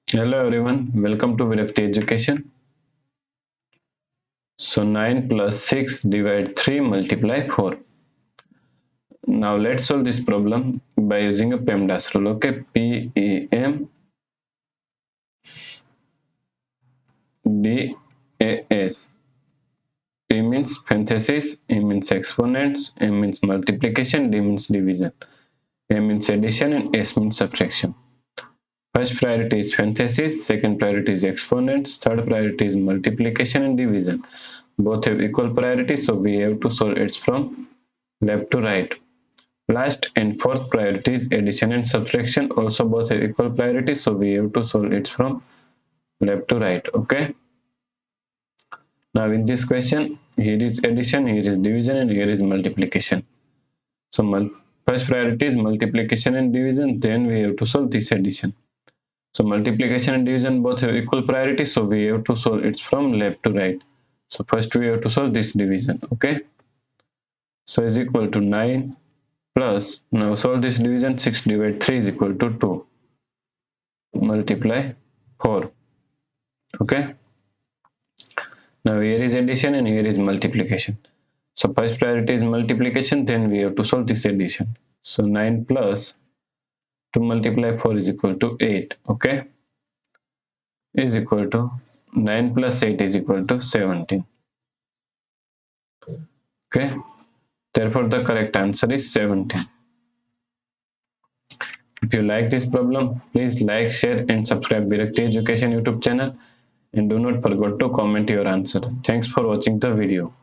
Hello everyone, welcome to Virakti Education. So 9 plus 6 divide 3 multiply 4. Now let's solve this problem by using a PEMDAS rule. Okay, PEMDAS. P means parenthesis, E means exponents, M means multiplication, D means division, A means addition, and S means subtraction. First priority is parenthesis, second priority is exponents, third priority is multiplication and division. Both have equal priority, so we have to solve it from left to right. Last and fourth priority is addition and subtraction, also both have equal priority, so we have to solve it from left to right. Okay. Now in this question, here is addition, here is division, and here is multiplication. So first priority is multiplication and division, then we have to solve this addition. So multiplication and division both have equal priority, so we have to solve it from left to right. So first we have to solve this division. Okay. So is equal to 9 plus, now solve this division, 6 divided 3 is equal to 2 multiply 4. Okay. Now here is addition and here is multiplication. So first priority is multiplication, then we have to solve this addition. So 9 plus 2 multiply 4 is equal to 8. Okay. Is equal to 9 plus 8 is equal to 17. Okay. Therefore the correct answer is 17. If you like this problem, please like, share and subscribe Virakti Education YouTube channel, and do not forget to comment your answer. Thanks for watching the video.